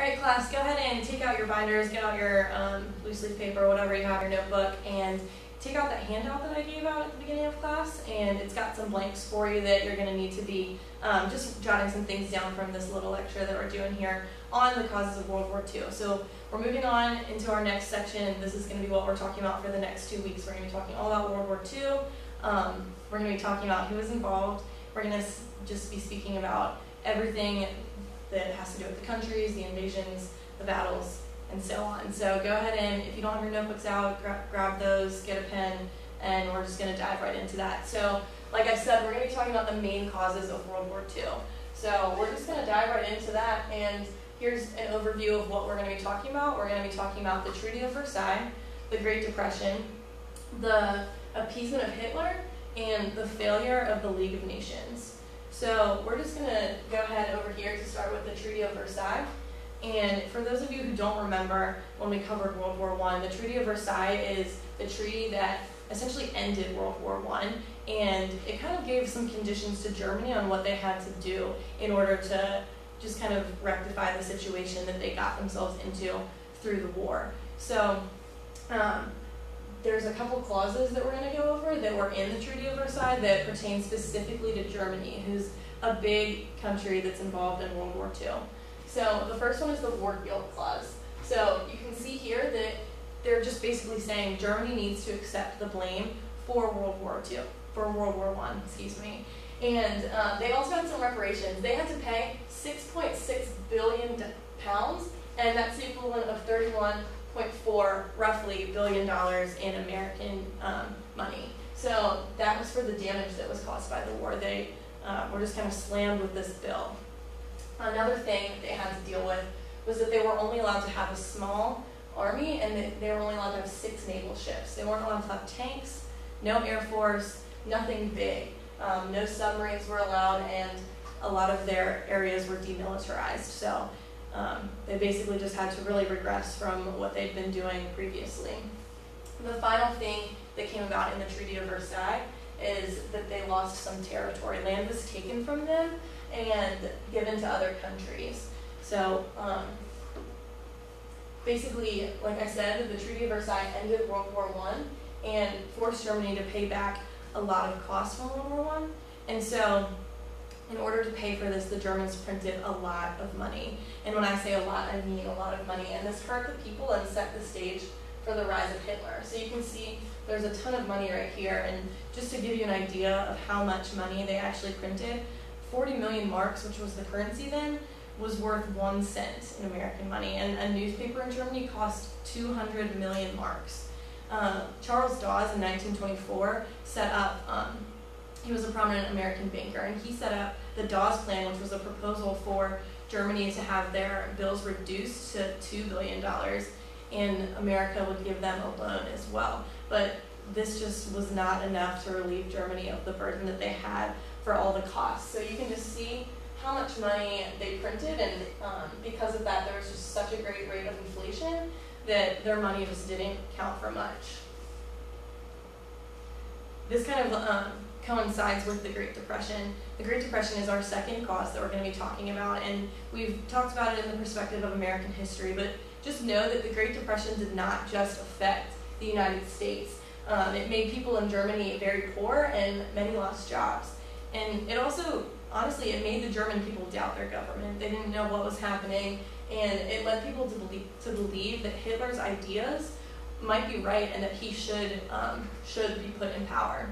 Alright class, go ahead and take out your binders, get out your loose leaf paper, whatever you have, your notebook, and take out that handout that I gave out at the beginning of class, and it's got some blanks for you that you're going to need to be just jotting some things down from this little lecture that we're doing here on the causes of World War II. So we're moving on into our next section. This is going to be what we're talking about for the next 2 weeks. We're going to be talking all about World War II. We're going to be talking about who was involved. We're going to just be speaking about everything that has to do with the countries, the invasions, the battles, and so on. So go ahead and, if you don't have your notebooks out, grab those, get a pen, and we're just going to dive right into that. So, like I said, we're going to be talking about the main causes of World War II. So we're just going to dive right into that, and here's an overview of what we're going to be talking about. We're going to be talking about the Treaty of Versailles, the Great Depression, the appeasement of Hitler, and the failure of the League of Nations. So we're just going to go ahead over here to start with the Treaty of Versailles. And for those of you who don't remember when we covered World War I, the Treaty of Versailles is the treaty that essentially ended World War I, and it kind of gave some conditions to Germany on what they had to do in order to just kind of rectify the situation that they got themselves into through the war. So there's a couple clauses that we're going to go over that were in the Treaty of Versailles that pertain specifically to Germany, who's a big country that's involved in World War II. So the first one is the War Guilt Clause. So you can see here that they're just basically saying Germany needs to accept the blame for World War I, excuse me. And they also had some reparations. They had to pay 6.6 billion pounds, and that's the equivalent of 31.4 roughly $billion in American money. So that was for the damage that was caused by the war. They were just kind of slammed with this bill. Another thing that they had to deal with was that they were only allowed to have a small army, and they were only allowed to have 6 naval ships. They weren't allowed to have tanks, no air force, nothing big. No submarines were allowed, and a lot of their areas were demilitarized. So they basically just had to really regress from what they'd been doing previously. The final thing that came about in the Treaty of Versailles is that they lost some territory. Land was taken from them and given to other countries. So basically, like I said, the Treaty of Versailles ended World War I and forced Germany to pay back a lot of costs from World War I. And so in order to pay for this, the Germans printed a lot of money. And when I say a lot, I mean a lot of money. And this hurt the people and set the stage for the rise of Hitler. So you can see there's a ton of money right here. And just to give you an idea of how much money they actually printed, 40 million marks, which was the currency then, was worth 1 cent in American money. And a newspaper in Germany cost 200 million marks. Charles Dawes in 1924 set up, he was a prominent American banker, and he set up the Dawes Plan, which was a proposal for Germany to have their bills reduced to $2 billion, and America would give them a loan as well. But this just was not enough to relieve Germany of the burden that they had for all the costs. So you can just see how much money they printed, and because of that, there was just such a great rate of inflation that their money just didn't count for much. This kind of coincides with the Great Depression. The Great Depression is our second cause that we're going to be talking about, and we've talked about it in the perspective of American history, but just know that the Great Depression did not just affect the United States. It made people in Germany very poor, and many lost jobs. And it also, honestly, it made the German people doubt their government. They didn't know what was happening, and it led people to believe that Hitler's ideas might be right and that he should be put in power.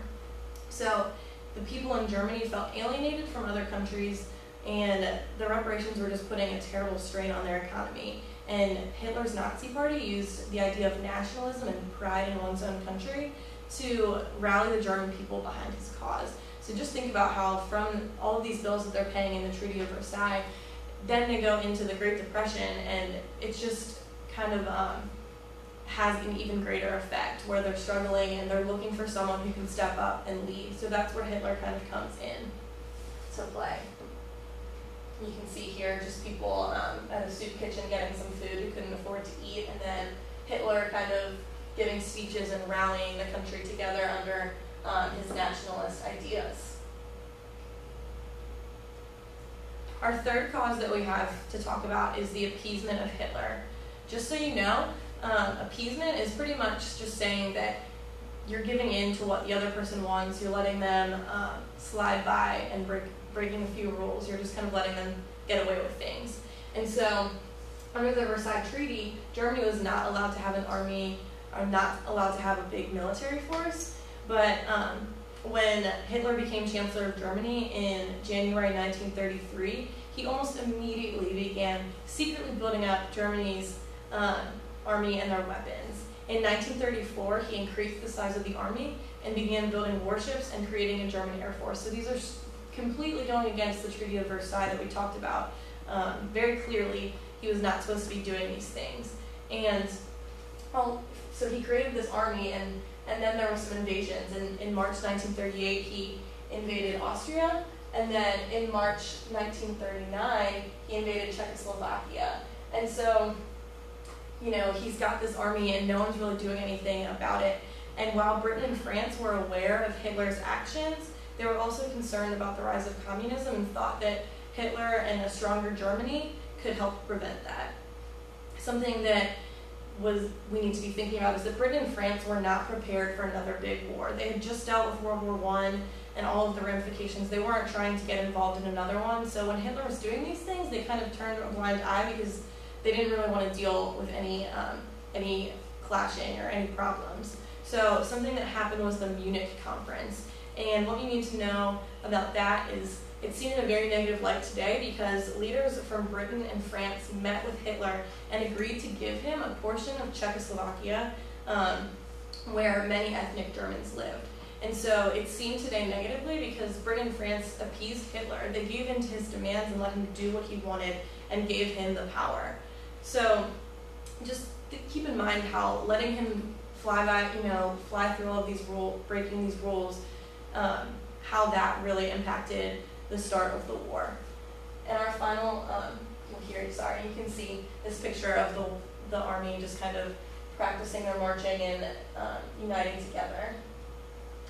So the people in Germany felt alienated from other countries, and the reparations were just putting a terrible strain on their economy. And Hitler's Nazi Party used the idea of nationalism and pride in one's own country to rally the German people behind his cause. So just think about how from all of these bills that they're paying in the Treaty of Versailles, then they go into the Great Depression, and it just kind of has an even greater effect where they're struggling and they're looking for someone who can step up and lead. So that's where Hitler kind of comes in to play. You can see here just people at a soup kitchen getting some food who couldn't afford to eat, and then Hitler kind of giving speeches and rallying the country together under his nationalist ideas. our third cause that we have to talk about is the appeasement of Hitler. Just so you know, appeasement is pretty much just saying that you're giving in to what the other person wants, you're letting them slide by and breaking a few rules, you're just kind of letting them get away with things. And so, under the Versailles Treaty, Germany was not allowed to have an army, or not allowed to have a big military force, but when Hitler became Chancellor of Germany in January 1933, he almost immediately began secretly building up Germany's army and their weapons. In 1934, he increased the size of the army and began building warships and creating a German Air Force. So these are completely going against the Treaty of Versailles that we talked about. Very clearly, he was not supposed to be doing these things. And so he created this army, and then there were some invasions. In March 1938, he invaded Austria, and then in March 1939, he invaded Czechoslovakia. And so, you know, he's got this army, and no one's really doing anything about it. And while Britain and France were aware of Hitler's actions, they were also concerned about the rise of communism and thought that Hitler and a stronger Germany could help prevent that. Something that we need to be thinking about is that Britain and France were not prepared for another big war. They had just dealt with World War I and all of the ramifications. They weren't trying to get involved in another one. So when Hitler was doing these things, they kind of turned a blind eye because they didn't really want to deal with any clashing or any problems. So something that happened was the Munich Conference. And what you need to know about that is it's seen in a very negative light today because leaders from Britain and France met with Hitler and agreed to give him a portion of Czechoslovakia where many ethnic Germans lived. And so it's seen today negatively because Britain and France appeased Hitler. They gave in to his demands and let him do what he wanted and gave him the power. So just keep in mind how letting him fly through all of these rules, breaking these rules, how that really impacted the start of the war. And our final, you can see this picture of the army just kind of practicing their marching and uniting together.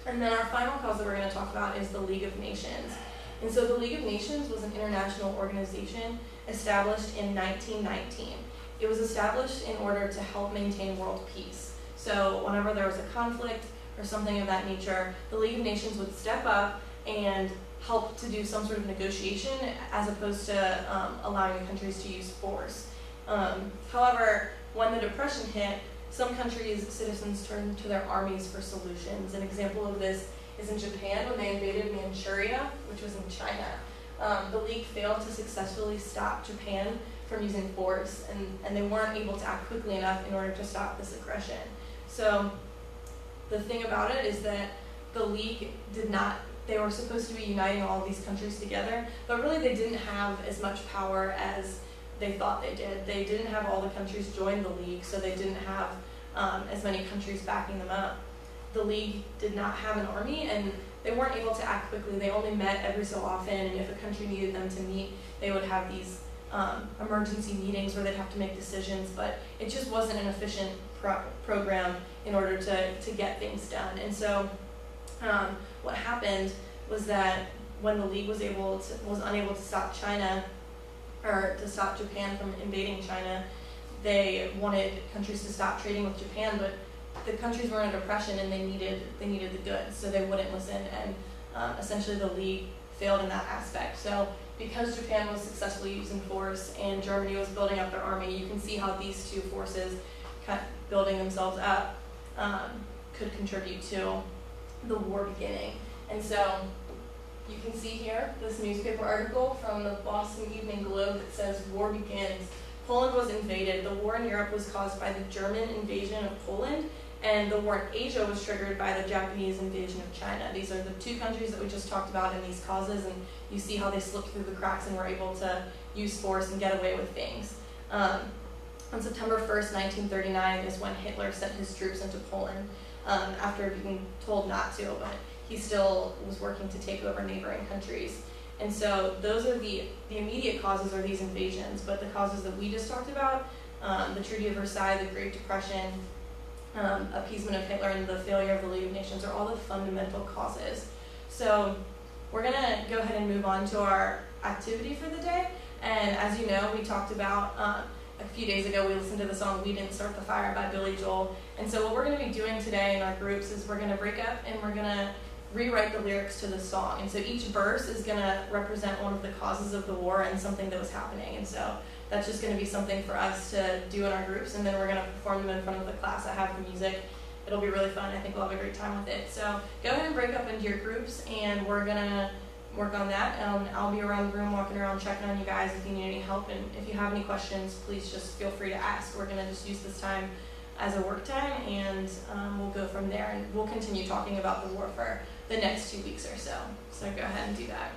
And then our final cause that we're going to talk about is the League of Nations. And so the League of Nations was an international organization established in 1919. It was established in order to help maintain world peace. So whenever there was a conflict or something of that nature, the League of Nations would step up and help to do some sort of negotiation as opposed to allowing the countries to use force. However, when the Depression hit, some countries' citizens turned to their armies for solutions. An example of this is in Japan when they invaded Manchuria, which was in China. The League failed to successfully stop Japan from using force, and they weren't able to act quickly enough in order to stop this aggression. So the thing about it is that the League they were supposed to be uniting all of these countries together, but really they didn't have as much power as they thought they did. They didn't have all the countries join the League, so they didn't have as many countries backing them up. The League did not have an army, and they weren't able to act quickly. They only met every so often, and if a country needed them to meet, they would have these emergency meetings where they'd have to make decisions, but it just wasn't an efficient program in order to get things done. And so what happened was that when the League was unable to stop China, or to stop Japan from invading China, they wanted countries to stop trading with Japan, but the countries were in a depression and they needed the goods, so they wouldn't listen, and essentially the League failed in that aspect. So because Japan was successfully using force and Germany was building up their army, you can see how these two forces building themselves up could contribute to the war beginning. And so you can see here this newspaper article from the Boston Evening Globe that says, "War begins. Poland was invaded. The war in Europe was caused by the German invasion of Poland, and the war in Asia was triggered by the Japanese invasion of China." These are the two countries that we just talked about in these causes, and you see how they slipped through the cracks and were able to use force and get away with things. On September 1st, 1939 is when Hitler sent his troops into Poland after being told not to, but he still was working to take over neighboring countries. And so those are the immediate causes are these invasions, but the causes that we just talked about, the Treaty of Versailles, the Great Depression, appeasement of Hitler, and the failure of the League of Nations are all the fundamental causes. So we're going to go ahead and move on to our activity for the day. And as you know, we talked about a few days ago, we listened to the song "We Didn't Start the Fire" by Billy Joel. And so what we're going to be doing today in our groups is we're going to break up and we're going to rewrite the lyrics to the song. And so each verse is going to represent one of the causes of the war and something that was happening. And so that's just going to be something for us to do in our groups, and then we're going to perform them in front of the class. I have the music. It'll be really fun. I think we'll have a great time with it. So go ahead and break up into your groups, and we're going to work on that. I'll be around the room walking around checking on you guys if you need any help, and if you have any questions, please just feel free to ask. We're going to just use this time as a work time, and we'll go from there, and we'll continue talking about the war for the next 2 weeks or so. So go ahead and do that.